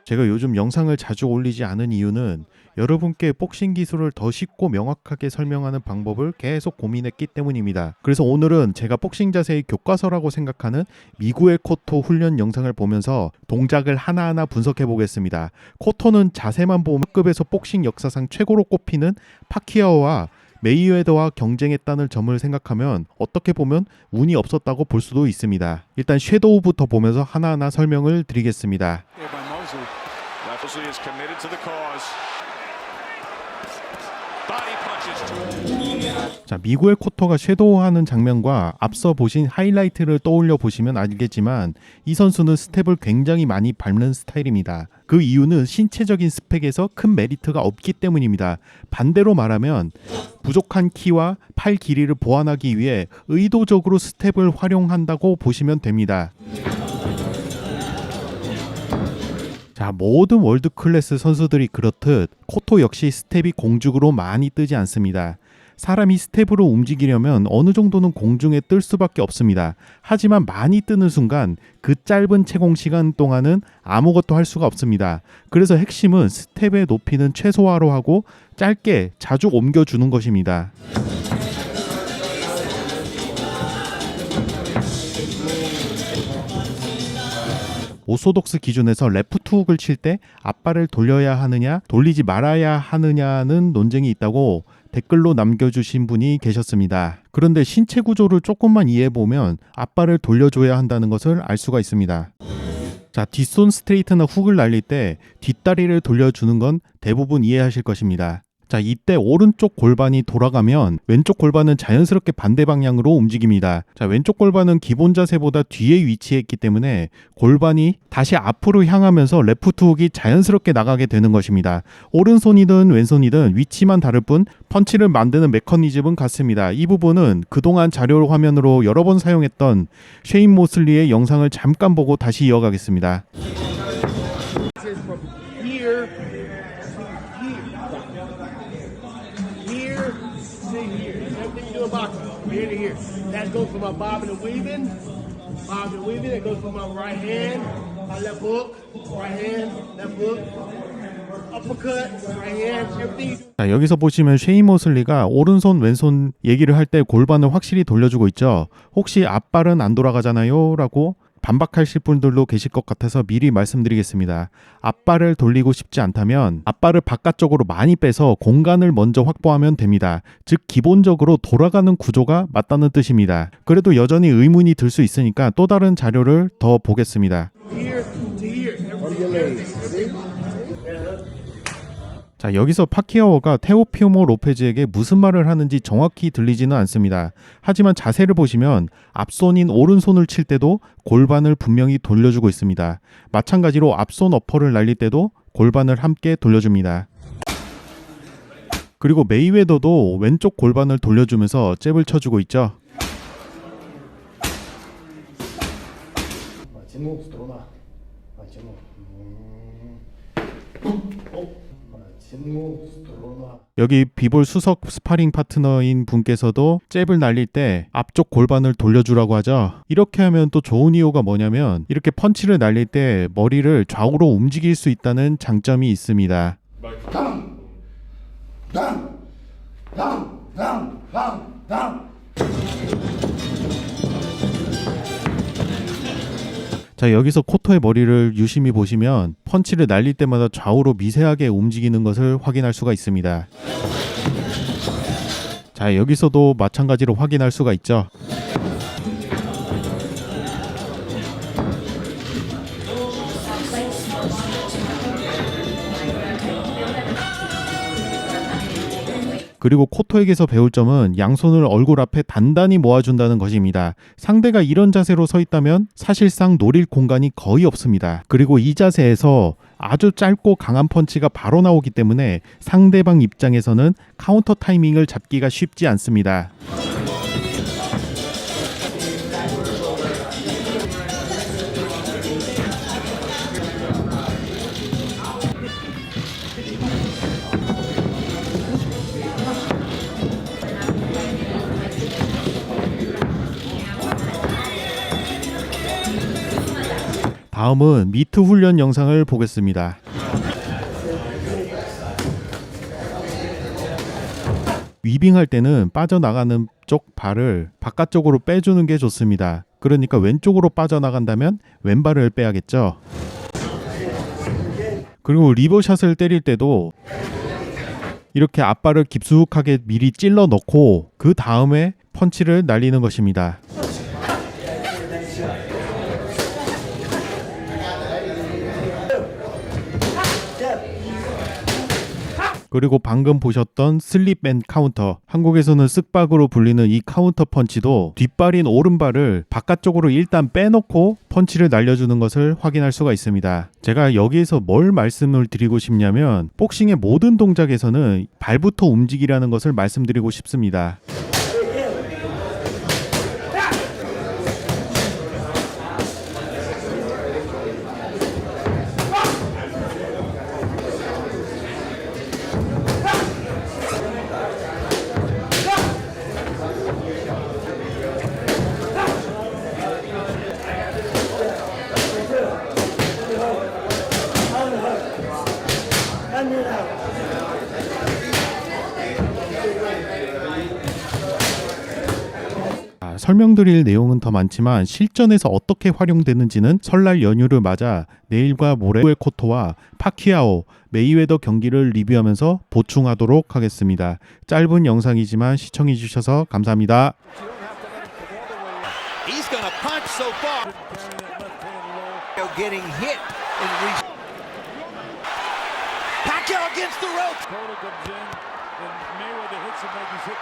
제가 요즘 영상을 자주 올리지 않은 이유는 여러분께 복싱 기술을 더 쉽고 명확하게 설명하는 방법을 계속 고민했기 때문입니다. 그래서 오늘은 제가 복싱 자세의 교과서라고 생각하는 미구엘 코토 훈련 영상을 보면서 동작을 하나하나 분석해 보겠습니다. 코토는 자세만 보면 급에서 복싱 역사상 최고로 꼽히는 파키아오와 메이웨더와 경쟁했다는 점을 생각하면 어떻게 보면 운이 없었다고 볼 수도 있습니다. 일단 섀도우부터 보면서 하나하나 설명을 드리겠습니다. Mosley is committed to the cause. Body punches. 자, 미구엘 코토가 섀도우하는 장면과 앞서 보신 하이라이트를 떠올려 보시면 알겠지만 이 선수는 스텝을 굉장히 많이 밟는 스타일입니다. 그 이유는 신체적인 스펙에서 큰 메리트가 없기 때문입니다. 반대로 말하면 부족한 키와 팔 길이를 보완하기 위해 의도적으로 스텝을 활용한다고 보시면 됩니다. 자, 모든 월드 클래스 선수들이 그렇듯 코토 역시 스텝이 공중으로 많이 뜨지 않습니다. 사람이 스텝으로 움직이려면 어느 정도는 공중에 뜰 수밖에 없습니다. 하지만 많이 뜨는 순간 그 짧은 채공 시간 동안은 아무것도 할 수가 없습니다. 그래서 핵심은 스텝의 높이는 최소화로 하고 짧게 자주 옮겨주는 것입니다. 오소독스 기준에서 레프트 훅을 칠 때 앞발을 돌려야 하느냐 돌리지 말아야 하느냐는 논쟁이 있다고 댓글로 남겨주신 분이 계셨습니다. 그런데 신체 구조를 조금만 이해해보면 앞발을 돌려줘야 한다는 것을 알 수가 있습니다. 자, 뒷손 스트레이트나 훅을 날릴 때 뒷다리를 돌려주는 건 대부분 이해하실 것입니다. 자, 이때 오른쪽 골반이 돌아가면 왼쪽 골반은 자연스럽게 반대 방향으로 움직입니다. 자, 왼쪽 골반은 기본 자세보다 뒤에 위치해 있기 때문에 골반이 다시 앞으로 향하면서 레프트 훅이 자연스럽게 나가게 되는 것입니다. 오른손이든 왼손이든 위치만 다를 뿐 펀치를 만드는 메커니즘은 같습니다. 이 부분은 그동안 자료 화면으로 여러 번 사용했던 쉐인 모슬리의 영상을 잠깐 보고 다시 이어가겠습니다. Here to here. That goes for my bobbing and weaving. Bobbing and weaving. That goes for my right hand, my left hook, right hand, left hook, uppercut, right hand, everything. 자, 여기서 보시면 쉐인 모슬리가 오른손 왼손 얘기를 할 때 골반을 확실히 돌려주고 있죠. 혹시 앞발은 안 돌아가잖아요 라고 반박하실 분들도 계실 것 같아서 미리 말씀드리겠습니다. 앞발을 돌리고 싶지 않다면 앞발을 바깥쪽으로 많이 빼서 공간을 먼저 확보하면 됩니다. 즉 기본적으로 돌아가는 구조가 맞다는 뜻입니다. 그래도 여전히 의문이 들 수 있으니까 또 다른 자료를 더 보겠습니다. 자, 여기서 파키아오가 테오피오모 로페즈에게 무슨 말을 하는지 정확히 들리지는 않습니다. 하지만 자세를 보시면 앞손인 오른손을 칠 때도 골반을 분명히 돌려주고 있습니다. 마찬가지로 앞손 어퍼를 날릴 때도 골반을 함께 돌려줍니다. 그리고 메이웨더도 왼쪽 골반을 돌려주면서 잽을 쳐주고 있죠. 여기 비볼 수석 스파링 파트너인 분께서도 잽을 날릴 때 앞쪽 골반을 돌려주라고 하죠. 이렇게 하면 또 좋은 이유가 뭐냐면 이렇게 펀치를 날릴 때 머리를 좌우로 움직일 수 있다는 장점이 있습니다. 자, 여기서 코토의 머리를 유심히 보시면 펀치를 날릴 때마다 좌우로 미세하게 움직이는 것을 확인할 수가 있습니다. 자, 여기서도 마찬가지로 확인할 수가 있죠. 그리고 코토에게서 배울 점은 양손을 얼굴 앞에 단단히 모아준다는 것입니다. 상대가 이런 자세로 서 있다면 사실상 노릴 공간이 거의 없습니다. 그리고 이 자세에서 아주 짧고 강한 펀치가 바로 나오기 때문에 상대방 입장에서는 카운터 타이밍을 잡기가 쉽지 않습니다. 다음은 미트 훈련 영상을 보겠습니다. 위빙할 때는 빠져나가는 쪽 발을 바깥쪽으로 빼주는 게 좋습니다. 그러니까 왼쪽으로 빠져나간다면 왼발을 빼야겠죠. 그리고 리버샷을 때릴 때도 이렇게 앞발을 깊숙하게 미리 찔러 넣고 그 다음에 펀치를 날리는 것입니다. 그리고 방금 보셨던 슬립 앤 카운터, 한국에서는 쓱박으로 불리는 이 카운터 펀치도 뒷발인 오른발을 바깥쪽으로 일단 빼놓고 펀치를 날려주는 것을 확인할 수가 있습니다. 제가 여기에서 뭘 말씀을 드리고 싶냐면 복싱의 모든 동작에서는 발부터 움직이라는 것을 말씀드리고 싶습니다. 설명드릴 내용은 더 많지만 실전에서 어떻게 활용되는지는 설날 연휴를 맞아 내일과 모레 코토와 파키아오, 메이웨더 경기를 리뷰하면서 보충하도록 하겠습니다. 짧은 영상이지만 시청해주셔서 감사합니다. He's gonna punch so far. Getting hit. Pacquiao against the ropes. Cotto comes in, and Mayweather hits him like he's hit